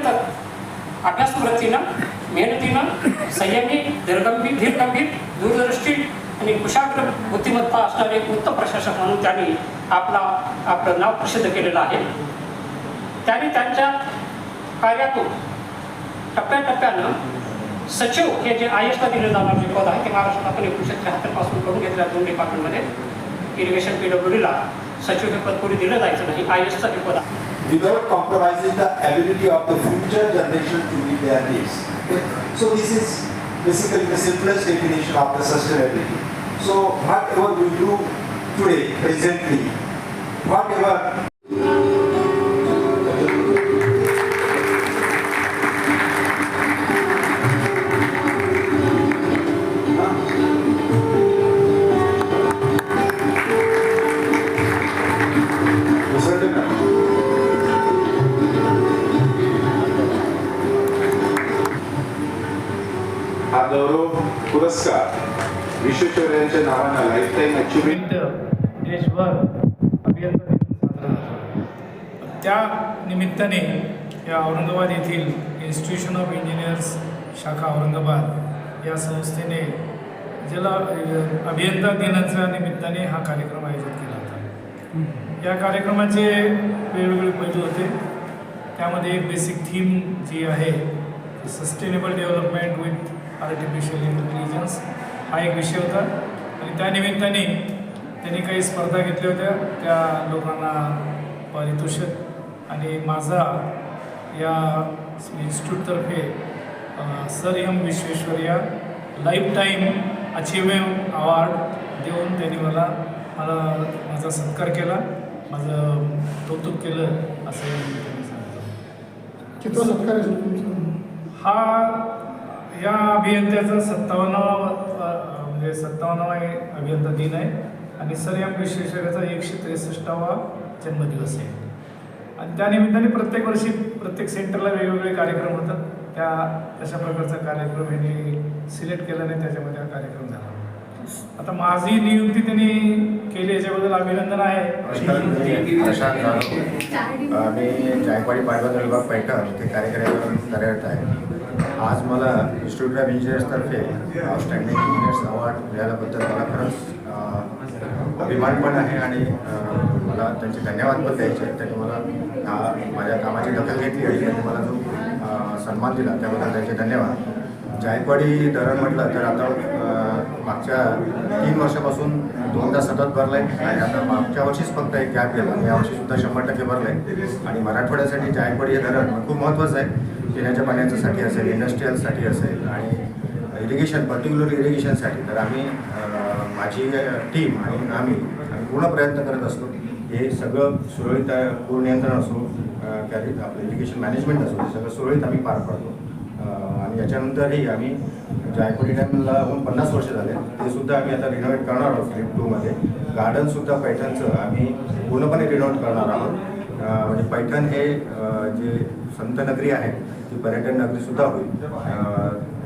निरंतर अभ्यासवृत्तीनं, मेहनतीनं, संयमी, धीरगंभीर, दूरदृष्टी आणि कुशाग्र बुद्धिमत्ता असणारे उत्तम प्रशासक म्हणून त्यांनी आपलं नाव प्रसिद्ध केलेलं आहे. त्यांनी त्यांच्या कार्यातून टप्प्याटप्प्यानं सचिव हे जे IAS ला दिलं जाणार जे पद आहे ते महाराष्ट्रात आपण 1973 पासून करून घेतल्या 2 डिपार्टमेंटमध्ये. इरिगेशन PWD ला सचिव हे पद कोणी दिलं जायचं नाही, IAS चं हे पद आहे. Without compromising the ability of the future generation to meet their needs. Okay? So this is basically the simplest definition of the sustainability. So whatever we do today, presently, whatever हा गौरव पुरस्कार विश्वेश्वरय्यांच्या नावानं life time achievement देशभर अभियंता दिन साजरा होतो. त्या निमित्ताने या औरंगाबाद येथील इन्स्टिट्यूशन ऑफ इंजिनियर्स शाखा औरंगाबाद या संस्थेने ज्याला अभियंता दिनाच्या निमित्ताने हा कार्यक्रम आयोजित केला होता. या कार्यक्रमाचे वेगवेगळे पैलू होते. त्यामध्ये एक बेसिक थीम जी आहे sustainable development with artificial intelligence हा एक विषय होता. आणि त्या निमित्ताने त्यांनी काही स्पर्धा घेतल्या होत्या. त्या लोकांना पारितोषिक आणि माझा या इन्स्टिट्यूटतर्फे sir M Visvesvaraya lifetime achievement award देऊन त्यांनी मला माझा सत्कार केला, माझं कौतुक केलं असं त्यांनी सांगितलं. किती सत्कार आहे हा या अभियंत्याचा 57वा अभियंता दिन आहे आणि सर एम विश्वेश्वरय्याचा 163वा जन्मदिवस आहे. आणि त्या निमित्ताने प्रत्येक वर्षी प्रत्येक सेंटरला वेगवेगळे कार्यक्रम होतात. तशा प्रकारचा कार्यक्रम यांनी सिलेक्ट केला नाही, त्याच्यामध्ये हा कार्यक्रम झाला. आता माझी नियुक्ती त्यांनी केली याच्याबद्दल अभिनंदन आहे. मी जायकवाडी पाटबंधारे विभाग पैठण येथे कार्यरत आहे. आज मला इन्स्टिट्यूट ऑफ इंजिनियर्सतर्फे आउटस्टँडिंग इंजिनियर्स अवॉर्ड मिळाल्याबद्दल मला खरंच अभिमान पण आहे आणि मला त्यांचे धन्यवाद पण द्यायचे आहेत. त्यांनी मला माझ्या कामाची दखल घेतली आणि त्यांनी मला जो सन्मान दिला त्याबद्दल त्यांचे धन्यवाद. जायकवाडी धरण म्हटलं तर आता मागच्या 3 वर्षापासून 2दा सतत भरलं आहे आणि आता मागच्या वर्षीच फक्त एक गॅप गेला. यावर्षीसुद्धा 100% भरलं आहे. आणि मराठवाड्यासाठी जायकवाडी हे धरण खूप महत्त्वाचं आहे. पिण्याच्या पाण्याच्यासाठी असेल, इंडस्ट्रीयलसाठी असेल आणि इरिगेशन, पर्टिक्युलर इरिगेशनसाठी. तर आम्ही माझी टीम आणि आम्ही पूर्ण प्रयत्न करत असतो हे सगळं सुरळीत पूर्ण नियंत्रण असो, आपलं इरिगेशन मॅनेजमेंट असो, हे सगळं सुरळीत आम्ही पार पाडतो. आणि याच्यानंतरही आम्ही जायकवाडी डॅमला होऊन 50 वर्ष झाले, ते सुद्धा आम्ही आता रिनोव्हेट करणार आहोत. फ्लिप 2मध्ये गार्डनसुद्धा पैठणचं आम्ही पूर्णपणे रिनोव्हेट करणार आहोत. म्हणजे पैठण हे जे संत नगरी आहे ती पर्यटन नगरीसुद्धा होईल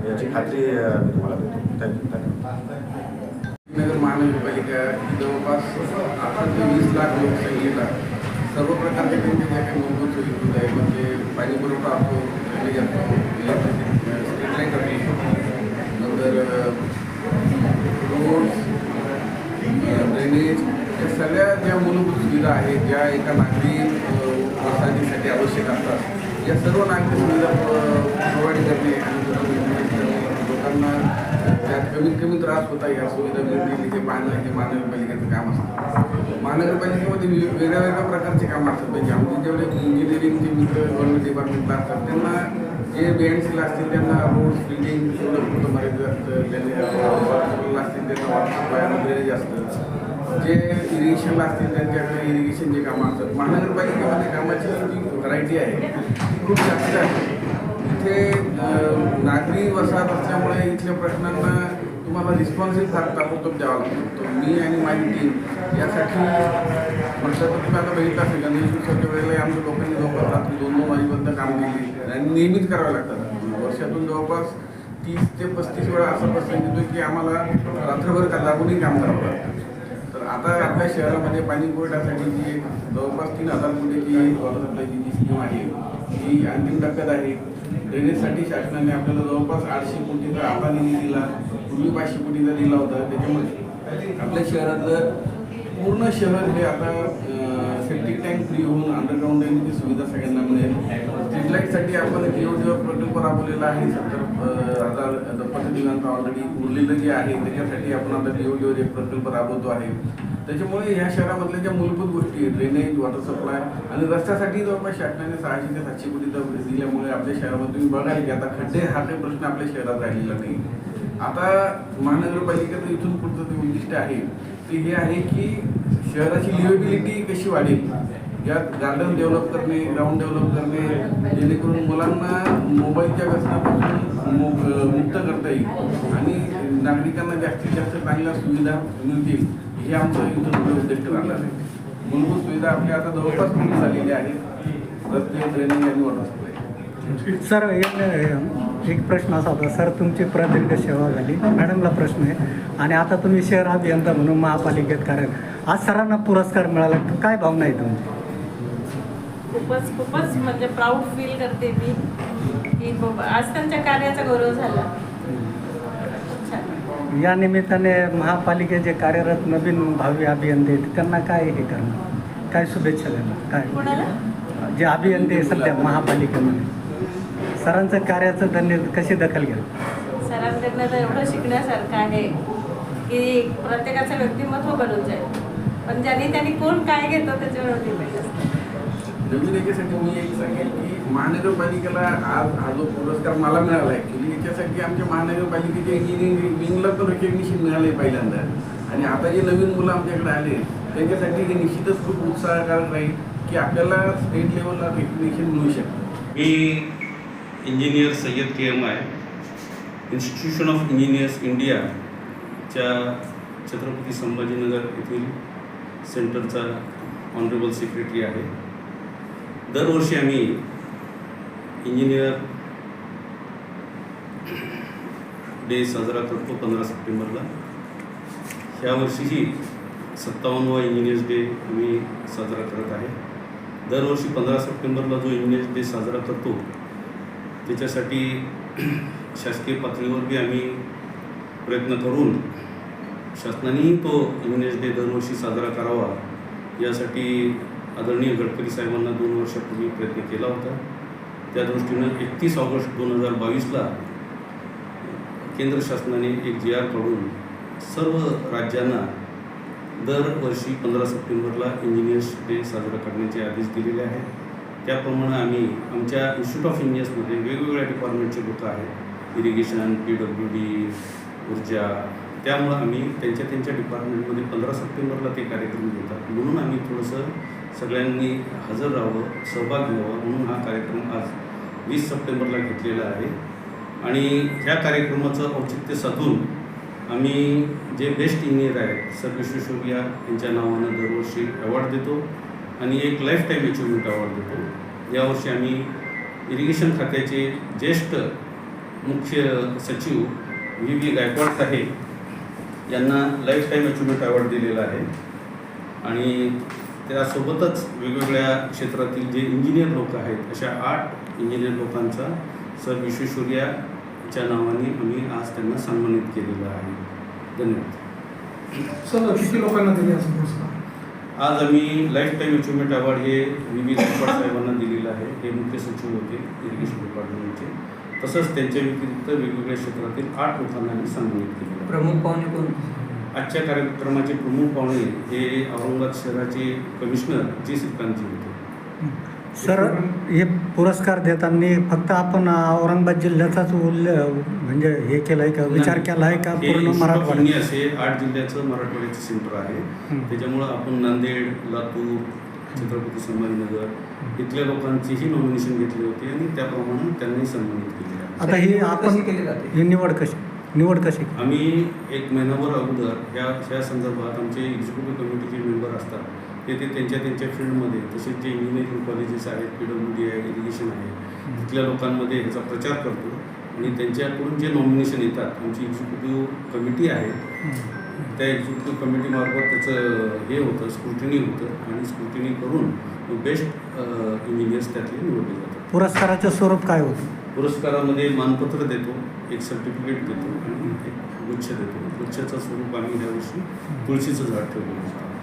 याची खात्री मी तुम्हाला देतो. धन्यवाद. नगर महानगरपालिका जवळपास 18 ते 20 लाख लोकसंख्येला सर्व प्रकारच्या त्यांच्या ज्या काही मूलभूत सोयी आहे म्हणजे पाणी पुरवठा असतो, ड्रेनेज असतो, स्ट्रीट लाईट असतो, नंतर रोड्स, ड्रेनेज, या सगळ्या ज्या मूलभूत सुविधा आहेत ज्या एका नागरी वसाहतीसाठी आवश्यक असतात या सर्व नागरी सुविधा प्रोव्हाइड करणे आणि लोकांना त्यात कमीत कमी त्रास होता या सुविधा मिळतील हे पाहणं हे महानगरपालिकेचं काम असतं. महानगरपालिकेमध्ये वेगळ्या वेगळ्या प्रकारचे कामं असतात. म्हणजे आमचे जेवढे इंजिनिअरिंगचे मित्र गव्हर्नमेंट डिपार्टमेंटला असतात त्यांना जे BNCला असतील त्यांना रोड्स, बिल्डिंग एवढं मोठं मर्यादित असतं. त्यांना असतील त्यांना वॉटर ड्रेनेज असतं. जे इरिगेशनला असतील त्यांच्याकडे इरिगेशनचे कामं असतात. महानगरपालिकेमध्ये कामाची जी व्हरायटी आहे ती खूप जास्त आहे. इथे नागरी वसाहत असल्यामुळे इथल्या प्रश्नांना तुम्हाला रिस्पॉन्सिव्ह ताबडतोब द्यावा लागतो. मी आणि माझी टीम यासाठी म्हटलं तर तुम्ही आता बघितलं असेल गणेश उत्सवाच्या वेळेला आमच्या लोकांनी जवळपास रात्री 2-2 वाजेपर्यंत काम केली आणि नियमित करावं लागतात. वर्षातून जवळपास 30 ते 35 वेळा असा प्रसंग येतो की आम्हाला रात्रभर लागूनही काम करावं लागतं. तर आता आपल्या शहरामध्ये पाणी पुरवठ्यासाठी जी जवळपास 3000 कोटीची वॉटर सप्लायची जी स्कीम आहे ही अंतिम टप्प्यात आहे. ड्रेनेजसाठी शासनाने आपल्याला जवळपास 800 कोटीचा आता निधी दिला, पूर्वी 500 कोटीचा दिला होता. त्याच्यामुळे आपल्या शहरातलं पूर्ण शहर हे आता सेप्टिक टँक फ्री होऊन अंडरग्राऊंड ड्रेनेजची सुविधा सगळ्यांना मिळेल. स्ट्रीट लाईटसाठी आपण जीओ प्रकल्प राबवलेला आहे. 70,000 पद्धतीनं ऑलरेडी उरलेलं जे आहे त्याच्यासाठी आपण आता जीओ एक प्रकल्प राबवतो आहे. त्याच्यामुळे ह्या शहरामधल्या ज्या मूलभूत गोष्टी आहेत, ड्रेनेज, वॉटर सप्लाय आणि रस्त्यासाठी जवळपास शासनाने 600 ते 700 कोटीचा दिल्यामुळे आपल्या शहरामध्ये तुम्ही बघाल की आता खड्डे हा काही प्रश्न आपल्या शहरात राहिलेला नाही. आता महानगरपालिकेचं इथून पुढचं जे उद्दिष्ट आहे ते हे आहे की शहराची लिव्हेबिलिटी कशी वाढेल, यात गार्डन डेव्हलप करणे, ग्राउंड डेव्हलप करणे, जेणेकरून मुलांना मोबाईलच्या व्यसनापासून मुक्त करता येईल आणि नागरिकांना जास्तीत जास्त चांगल्या सुविधा मिळतील, हे आमचं इथून पुढे उद्दिष्ट राहणार आहे. मूलभूत सुविधा आपल्या आता जवळपास पूर्ण झालेल्या आहेत, रस्ते, ड्रेनेज आणि वॉटर सप्लाय. सर एक प्रश्न असा होता सर, तुमची प्रदीर्घ सेवा झाली, मॅडमला प्रश्न आहे, आणि आता तुम्ही शहर अभियंता म्हणून महापालिकेत कार्य, आज सरांना पुरस्कार मिळाला, काय भावना आहे तुमची? खूपच म्हणजे प्राऊड फील करते मी की आज त्यांच्या कार्याचा गौरव झाला. या निमित्ताने महापालिकेचे कार्यरत नवीन भावी अभियंते आहेत त्यांना काय हे करणार, काय शुभेच्छा देणार, काय कोणाला जे अभियंते सध्या महापालिकेमध्ये सरांचं कार्याचं धन्य कशी दखल घ्या? सरांकडनं तर एवढं शिकण्यासारखं आहे की प्रत्येकाचं व्यक्तिमत्व बनून जाईल, पण त्यांनी कोण काय घेतो त्याच्यावर डिपेंड असतं. नवीन याच्यासाठी मी एक सांगेल की महानगरपालिकेला आज हा जो पुरस्कार मला मिळाला आहे ॲक्च्युली याच्यासाठी आमच्या महानगरपालिकेच्या इंजिनिअरिंग विंगला पण रिकग्निशन मिळालं आहे पहिल्यांदा, आणि आता जे नवीन मुलं आमच्याकडे आले त्यांच्यासाठी हे निश्चितच खूप उत्साहकारक राहील की आपल्याला स्टेट लेवलला रिकग्निशन मिळू शकतं. मी engineer Syed KMI institution of engineers इंडियाच्या छत्रपती संभाजीनगर येथील सेंटरचा ऑनरेबल सेक्रेटरी आहे. दरवर्षी आम्ही इंजिनियर डे साजरा करतो 15 सप्टेंबरला. ह्यावर्षीही 57वा इंजिनियर्स डे आम्ही साजरा करत आहे. दरवर्षी 15 सप्टेंबरला जो इंजिनियर्स डे साजरा करतो त्याच्यासाठी शासकीय पातळीवर बी आम्ही प्रयत्न करून शासनानेही तो इंजिनियर्स डे दरवर्षी साजरा करावा यासाठी आदरणीय गडकरी साहेबांना 2 वर्षापूर्वी प्रयत्न केला होता. त्या दृष्टीनं 31 ऑगस्ट 2022ला केंद्र शासनाने एक GR काढून सर्व राज्यांना दरवर्षी 15 सप्टेंबरला इंजिनियर्स डे साजरा करण्याचे आदेश दिलेले आहेत. त्याप्रमाणे आम्ही आमच्या इन्स्टिट्यूट ऑफ इंजिनियर्समध्ये वेगवेगळ्या डिपार्टमेंटचे लोक आहेत, इरिगेशन, PWD, ऊर्जा, त्यामुळं आम्ही त्यांच्या डिपार्टमेंटमध्ये 15 सप्टेंबरला ते कार्यक्रम घेतात. म्हणून आम्ही थोडंसं सगळ्यांनी हजर राहावं, सहभाग घ्यावा म्हणून हा कार्यक्रम आज 20 सप्टेंबरला घेतलेला आहे. आणि ह्या कार्यक्रमाचं औचित्य साधून आम्ही जे बेस्ट इंजिनियर आहेत सर विश्वेश्वरय्या यांच्या नावानं दरवर्षी अवॉर्ड देतो आणि एक लाईफ टाईम अचिव्हमेंट अवॉर्ड देतो. यावर्षी आम्ही इरिगेशन खात्याचे ज्येष्ठ मुख्य सचिव VV गायकवाड साहेब यांना लाईफ टाईम अचिव्हमेंट अवॉर्ड दिलेला आहे. आणि त्यासोबतच वेगवेगळ्या क्षेत्रातील जे इंजिनियर लोक आहेत अशा 8 इंजिनियर लोकांचा सर विश्वेश्वरय्याच्या नावाने आम्ही आज त्यांना सन्मानित केलेलं आहे. धन्यवाद. सर किती लोकांना दिले असं पुरस्कार? आज आम्ही लाईफ टाईम अचिव्हमेंट अवॉर्ड हे VV गायकवाड साहेबांना दिलेलं आहे. हे मुख्य सचिव होते इरिगेशन डिपार्टमेंटचे. तसंच त्यांच्या व्यतिरिक्त वेगवेगळ्या क्षेत्रातील 8 लोकांना आम्ही सन्मानित केलेलं आहे. प्रमुख पाहुणे कोण? आजच्या कार्यक्रमाचे प्रमुख पाहुणे हे औरंगाबाद शहराचे कमिशनर G. श्रीकांतजी होते. सर हे पुरस्कार देताना फक्त आपण औरंगाबाद जिल्ह्याचाच म्हणजे हे केलं आहे का, विचार केला आहे का हे पूर्ण मराठवाडा? असे 8 जिल्ह्याचं मराठवाड्याचं सेंटर आहे. त्याच्यामुळं आपण नांदेड, लातूर, छत्रपती संभाजीनगर इथल्या लोकांचीही नॉमिनेशन घेतली होती आणि त्याप्रमाणे त्यांनाही सन्मानित केले आहे. आता ही आपण ही निवड कशी आम्ही 1 महिनाभर अगोदर ह्या संदर्भात आमचे एक्झिक्युटिव्ह कमिटीचे मेंबर असतात ते त्यांच्या फील्डमध्ये तसेच जे इंजिनिअरिंग कॉलेजेस आहेत, PWD आहे, इरिगेशन आहे, तिथल्या लोकांमध्ये ह्याचा प्रचार करतो आणि त्यांच्याकडून जे नॉमिनेशन येतात आमची एक्झिक्युटिव्ह कमिटी आहे त्या एक्झिक्युटिव्ह कमिटीमार्फत त्याचं हे होतं, स्क्रुटिनी होतं आणि स्क्रुटिनी करून बेस्ट इंजिनियर्स त्यातले निवडले जातात. पुरस्काराचं स्वरूप काय होतं? पुरस्कारामध्ये मानपत्र देतो, एक सर्टिफिकेट देतो आणि एक गुच्छ देतो. गुच्छाचं स्वरूप आम्ही ह्या वर्षी तुळशीचं झाड ठेवलं.